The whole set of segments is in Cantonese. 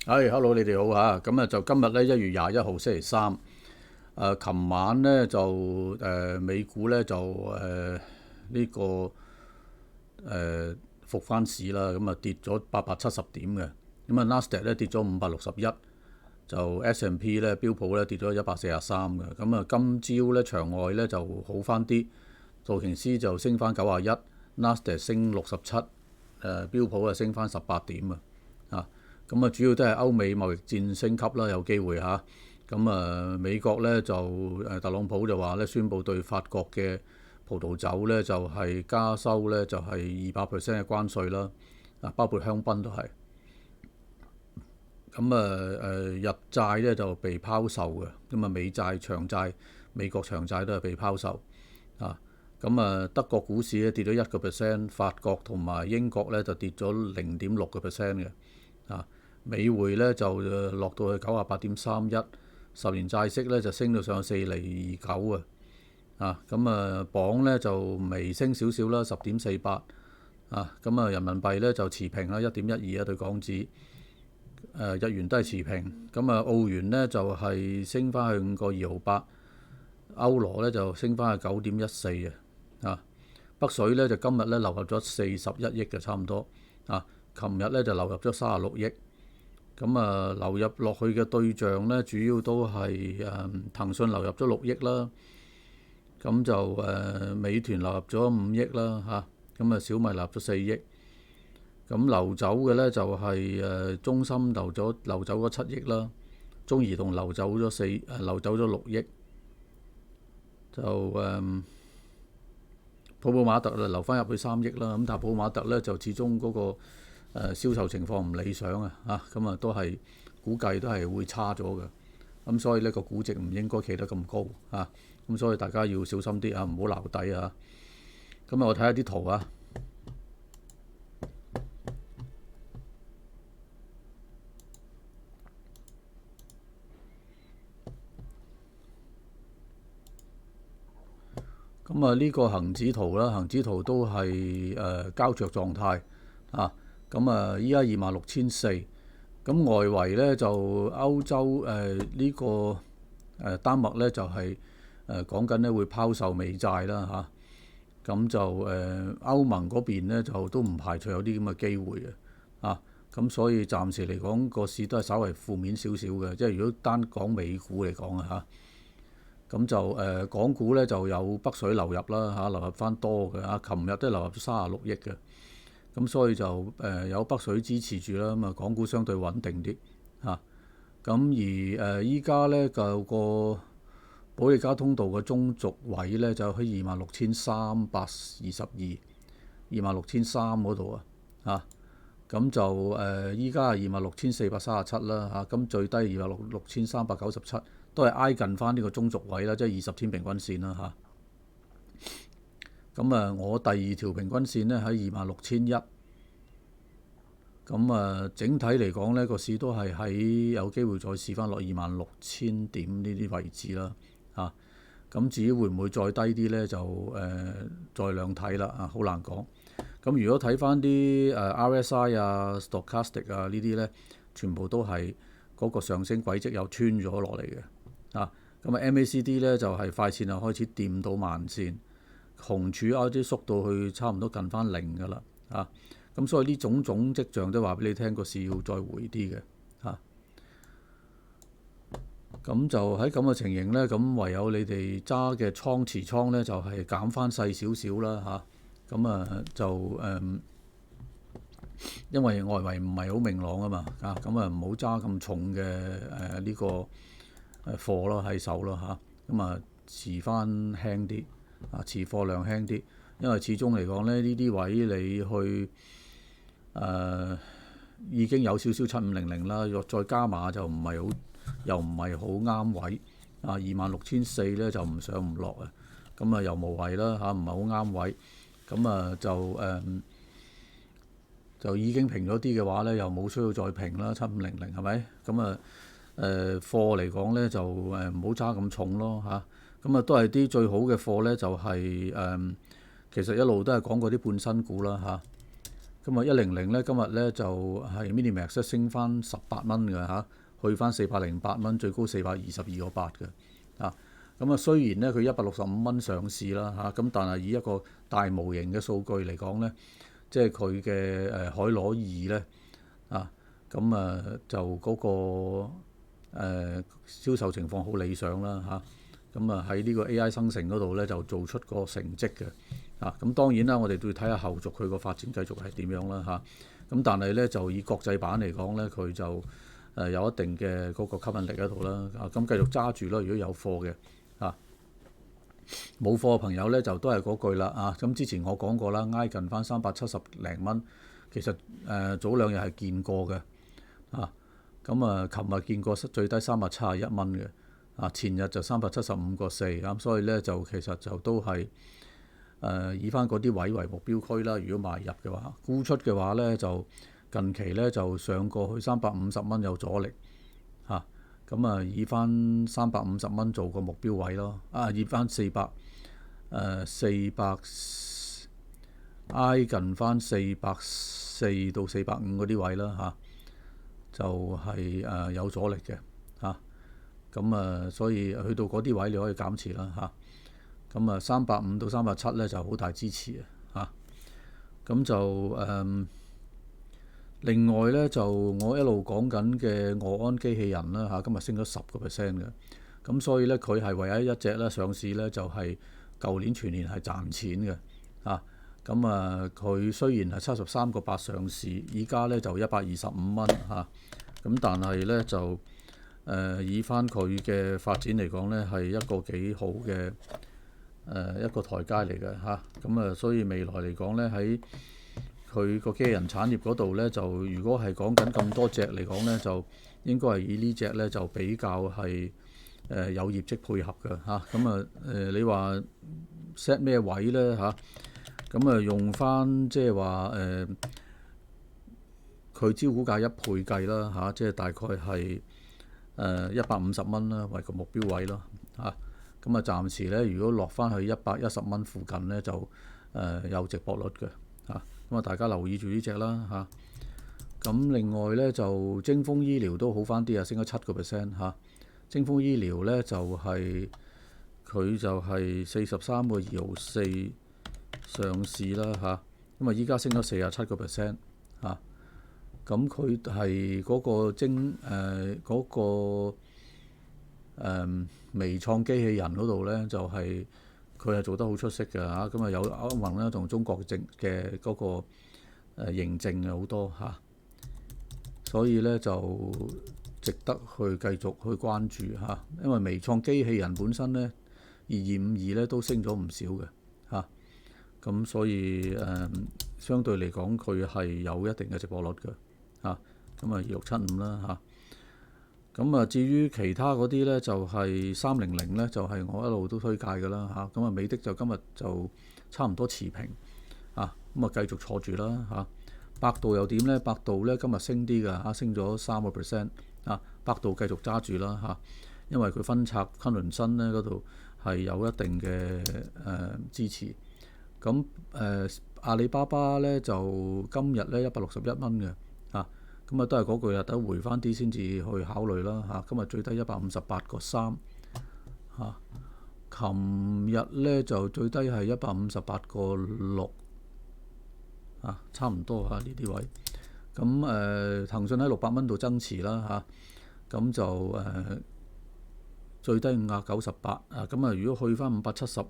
Hello，你哋好嚇。咁啊，就今日咧1月21號星期三。琴晚咧就美股咧就呢個復翻市啦。咁啊跌咗870點嘅。咁啊，Nasdaq 咧跌咗561，就 S&P 咧標普咧跌咗143嘅。咁啊，今朝咧場外咧就好翻啲，道瓊斯就升翻91，Nasdaq 升67，標普啊升翻18點啊。咁啊，主要都係歐美貿易戰升級啦，有機會嚇。咁啊，美國咧就特朗普就話咧宣布對法國嘅葡萄酒咧就係加收咧就係200%嘅關稅啦，包括香檳都係。咁日債咧就被拋售嘅，咁啊美債長債、美國長債都係被拋售啊。咁啊，德國股市咧跌咗1%，法國同埋英國咧就跌咗0.6%嘅啊。美匯咧就落到去98.31，十年債息咧就升到上4厘9啊！咁啊，鎊咧就微升少少啦，10.48啊！咁啊，人民幣咧就持平啦，1.12對港紙。日元都係持平。咁啊，澳元咧就係升翻去5.28，歐羅咧就升翻去9.14啊！北水咧就今日咧流入咗41億嘅差唔多啊！琴日咧就流入咗36億。咁啊，流入落去嘅對象咧，主要都係騰訊流入咗6億啦，咁就美團流入咗5億啦嚇，咁啊小米流入咗4億，咁流走嘅咧就係中芯流走咗7億啦，中移動流走咗6億，就普普馬特流翻入去3億啦，咁但係普普馬特咧就始終嗰個銷售情況唔理想啊，咁啊都係估計都係會差咗嘅，咁所以呢個估值唔應該企得咁高啊，咁所以大家要小心啲啊，唔好撈底啊。咁啊，我睇下啲圖啊。咁啊，呢個恆指圖啦，恆指圖都係膠着狀態啊。咁啊，依家26,400，咁外圍咧就歐洲呢個丹麥咧就係講緊咧會拋售美債啦嚇。咁就歐盟嗰邊咧就都唔排除有啲咁嘅機會嘅啊。咁所以暫時嚟講個市都係稍為負面少少嘅，即係如果單講美股嚟講啊嚇。咁就港股咧就有北水流入啦嚇，流入翻多嘅嚇，琴日都流入咗36億嘅，咁所以就有北水支持住啦，咁啊港股相對穩定啲嚇。咁而依家咧就個保利加通道嘅中軸位咧就喺26,322、26,300嗰度啊嚇。咁就依家係26,437啦嚇，咁最低26,397。都係挨近翻呢個中軸位啦，即係20天平均線啦嚇。咁我第二條平均線咧喺26,100。咁整體嚟講呢個市都係喺有機會再試翻落26,000點呢啲位置啦嚇。咁至於會唔會再低啲呢？就再兩睇啦啊，好難講。咁如果睇翻啲RSI 啊、Stochastic 啊呢啲呢，全部都係嗰個上升軌跡又穿咗落嚟嘅。咁MACD 咧就係快線啊開始掂到慢線，紅柱有啲縮到去差唔多近翻0㗎啦咁所以呢種跡象都話俾你聽，個市要再回啲嘅咁就喺咁嘅情形咧，咁唯有你哋揸嘅持倉咧就係減翻細少少啦咁就因為外圍唔係好明朗啊嘛咁唔好揸咁重嘅呢個貨咯喺手咯咁持翻輕啲持貨量輕啲，因為始終嚟講咧呢啲位你去已經有少少7500啦，再加碼就唔係好，又唔係好啱位26,400咧就唔上唔落咁又無謂啦唔係好啱位，咁就已經平咗啲嘅話咧，又冇需要再平啦7500係咪？咁貨嚟講咧就唔好揸咁重咯咁都係啲最好嘅貨咧就係其實一路都係講過啲半新股啦咁啊100咧今日咧就係 Minimax 升翻18蚊嘅嚇，去翻408蚊，最高422.8嘅啊。咁啊雖然咧佢165蚊上市啦嚇，咁但係以一個大模型嘅數據嚟講咧，即係佢嘅海螺2咧啊，咁就嗰個銷售情況好理想啦嚇。咁喺呢個 AI 生成嗰度咧就做出個成績嘅啊。咁當然啦，我哋都要睇下後續佢個發展繼續係點樣啦嚇。咁但係咧就以國際版嚟講咧，佢就有一定嘅嗰個吸引力喺度啦啊。咁繼續揸住啦，如果有貨嘅啊，冇貨嘅朋友咧就都係嗰句啦啊。咁之前我講過啦，挨近翻370零蚊，其實早2日係見過嘅啊。咁琴日見過最低371蚊嘅啊，前日就375.4咁，所以咧就其實就都係以翻嗰啲位為目標區啦。如果買入嘅話，沽出嘅話咧就近期咧就上過去350蚊有阻力嚇。咁以翻350蚊做個目標位咯。以翻400挨近翻440到450嗰啲位啦嚇，就係有阻力嘅嚇。咁所以去到嗰啲位你可以減持啦嚇。咁350到370咧就好大支持啊。咁就另外咧就我一路講緊嘅俄安機器人啦嚇，今日升咗10%嘅。咁所以咧佢係唯一一隻咧上市咧就係舊年全年係賺錢嘅啊。咁佢雖然係73.8上市，依家咧就125蚊嚇。咁但係咧就以翻佢嘅發展嚟講咧，係一個幾好嘅一個台階嚟嘅嚇。咁所以未來嚟講咧，喺佢個機器人產業嗰度咧，就如果係講緊咁多隻嚟講咧，就應該係以呢隻咧就比較係有業績配合嘅嚇。你話 set 咩位咧嚇？用翻即係話佢招股價1倍計啦嚇，即係大概係150蚊啦為個目標位咯嚇。暫時咧，如果落翻去110蚊附近咧，就有值博率嘅嚇。大家留意住呢隻啦嚇。另外咧就晶峰醫療都好翻啲啊，升咗7% 嚇。晶峰醫療咧就係佢就係43.2毫4上市啦嚇。依家升咗47% 嚇。佢係嗰個微創機器人嗰度咧，就係佢係做得好出色嘅嚇。有歐盟啦同中國嘅嗰個認證好多嚇。所以咧就值得去繼續去關注嚇。因為微創機器人本身咧2252咧都升咗唔少嘅嚇。所以相對嚟講佢係有一定嘅值博率嘅嚇。2675啦嚇。至於其他嗰啲咧就係300咧，就係我一路都推介嘅啦嚇。美的就今日就差唔多持平啊。繼續坐住啦嚇。百度又點咧？百度咧今日升啲㗎嚇，升咗3% 啊。百度繼續揸住啦嚇，因為佢分拆昆崙新咧嗰度係有一定嘅支持。阿里巴巴咧就今日咧161蚊嘅啊。都係嗰句啦，等回翻啲先至去考慮啦嚇。今日最低158.3嚇。琴日咧就最低係158.6啊，差唔多嚇呢啲位。騰訊喺600蚊度增持啦嚇。就最低598啊。如果去翻575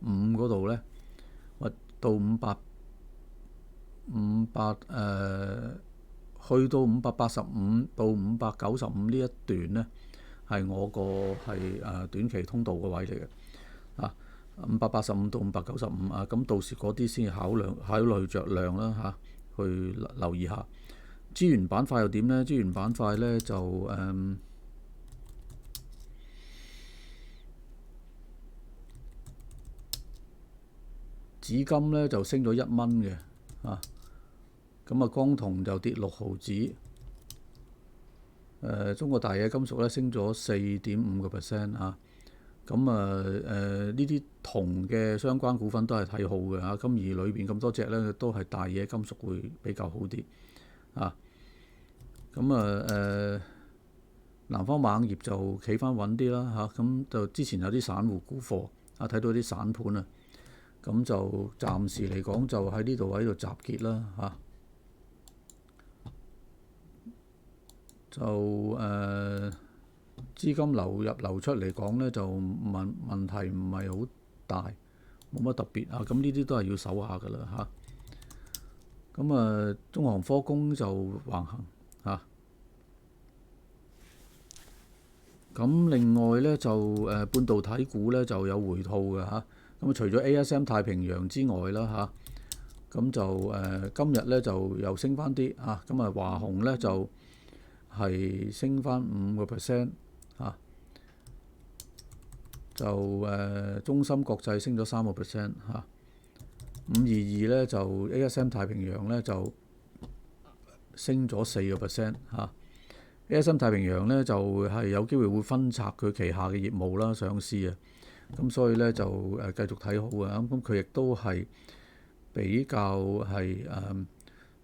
嗰度咧，到去到585到595呢一段呢，係我個係短期通道個位嚟嘅啊。585到595啊。到時嗰啲先考慮着量啦嚇，去留意下。資源板塊又點呢？資源板塊呢，就紫金呢就升咗1蚊嘅啊。江銅就跌6毫子。中國大野金屬咧升咗4.5% 啊。咁呢啲銅嘅相關股份都係睇好嘅嚇。咁而裏邊咁多隻咧都係大嘢金屬會比較好啲啊。咁南方錳業就企翻穩啲啦嚇。咁就之前有啲散戶沽貨啊，睇到啲散盤啊，咁就暫時嚟講就喺呢度喺度集結啦嚇。就資金流入流出嚟講咧，就問題唔係好大，冇乜特別啊。咁呢啲都係要守下㗎啦嚇。咁中航科工就橫行嚇。咁另外咧就半導體股咧就有回吐嘅嚇。咁除咗 ASM 太平洋之外啦嚇，咁就今日咧就又升翻啲啊。咁華虹咧就係升翻5%嚇。就中芯國際升咗3%嚇。522咧就 ASM 太平洋咧就升咗4%嚇。ASM 太平洋咧就係有機會會分拆佢旗下嘅業務啦，上市啊。咁所以咧就繼續睇好啊。咁佢亦都係比較係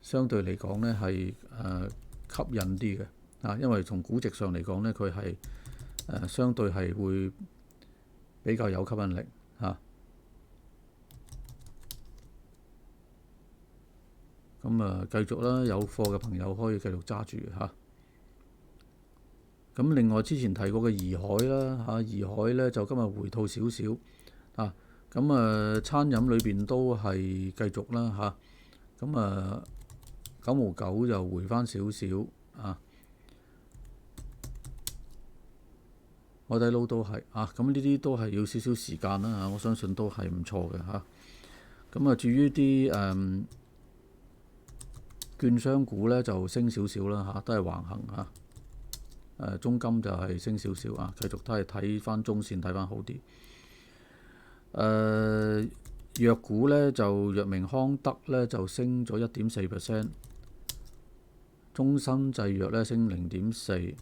相對嚟講咧係吸引啲嘅啊，因為從估值上嚟講咧，佢係相對係會比較有吸引力嚇。咁繼續啦，有貨嘅朋友可以繼續揸住嚇。咁另外之前提過嘅怡海啦嚇，怡海咧就今日回吐少少啊。咁餐飲裏邊都係繼續啦嚇。咁9毛9就回翻少少啊。海底撈都係啊。咁呢啲都係要少少時間啦嚇，我相信都係唔錯嘅嚇。咁至於啲券商股咧就升少少啦嚇，都係橫行嚇。中金就係升少少啊，繼續都係睇翻中線，睇翻好啲。藥股咧就藥明康德咧就升咗1.4%，中生製藥咧升0.4%，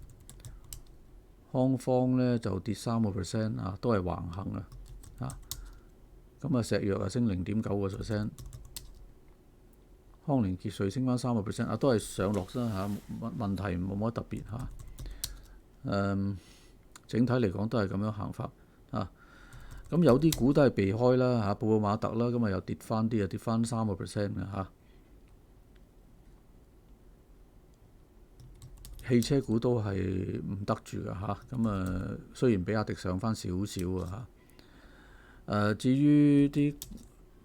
康方咧就跌3% 啊，都係橫行啊。咁石藥啊升0.9%，康寧傑瑞升翻3% 啊，都係上落啦嚇，問題冇乜特別嚇。整體嚟講都係咁樣行法啊。咁有啲股都係避開啦嚇，布魯馬特啦，咁又跌翻啲，又跌翻3% 嘅嚇。汽車股都係唔得住嘅嚇。咁雖然比亞迪上翻少少啊嚇。至於啲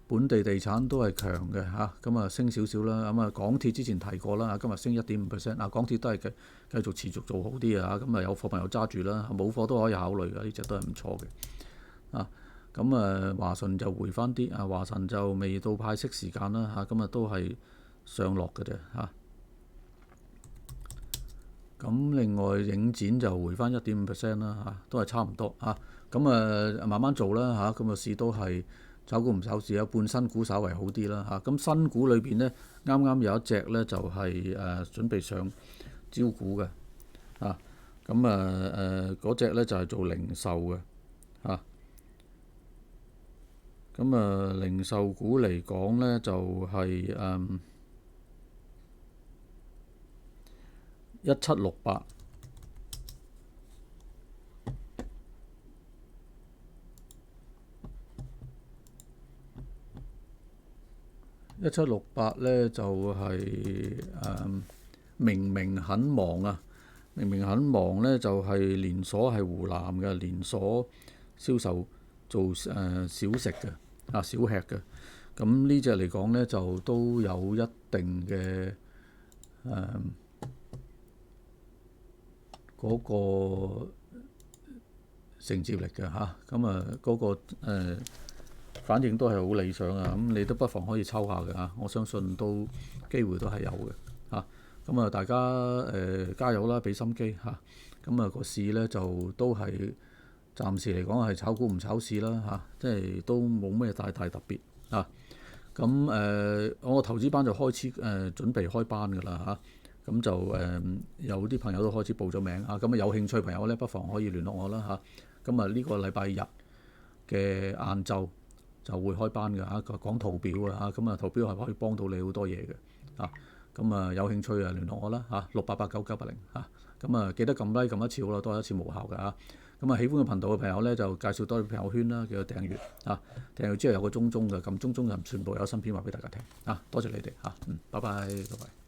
本地地產都係強嘅嚇，咁升少少啦。港鐵之前提過啦，今日升1.5%啊。港鐵都係繼續持續做好啲啊。咁有貨朋友揸住啦，冇貨都可以考慮嘅，呢隻都係唔錯嘅啊。咁華順就回翻啲啊，華晨就未到派息時間啦嚇，咁都係上落嘅啫嚇。咁另外領展就回翻1.5% 啦嚇，都係差唔多嚇。咁慢慢做啦嚇。咁市都係炒股唔炒市，有半新股稍為好啲啦嚇。咁新股裏邊呢，啱啱有一隻呢就係準備上招股嘅啊。嗰隻呢就係做零售嘅嚇。零售股嚟講呢，就係1768。1768呢就係明明很忙啊。明明很忙呢就係連鎖，係湖南嘅連鎖銷售做小食嘅啊，小吃嘅。咁呢隻嚟講呢，就都有一定嘅嗰個承接力嘅嚇。嗰個反應都係好理想啊。咁你都不妨可以抽下嘅嚇，我相信都機會都係有嘅嚇。大家加油啦，俾心機嚇。個市呢，就都係暫時嚟講係炒股唔炒市啦嚇，即係都冇咩大特別啊。我投資班就開始準備開班㗎啦嚇。咁就有啲朋友都開始報咗名啊。咁啊有興趣朋友咧，不妨可以聯絡我啦嚇。咁啊呢個禮拜日嘅晏晝就會開班嘅嚇，講圖表啊嚇。咁啊圖表係可以幫到你好多嘢嘅啊。咁啊有興趣啊聯絡我啦嚇，6889-980嚇。咁啊記得撳 like 撳一次好啦，多一次無效嘅嚇。咁啊喜歡嘅頻道嘅朋友咧，就介紹多啲朋友圈啦，叫做訂閱啊。訂閱之後有個鐘嘅，撳鐘就全部有新片話俾大家聽啊。多謝你哋嚇，拜拜。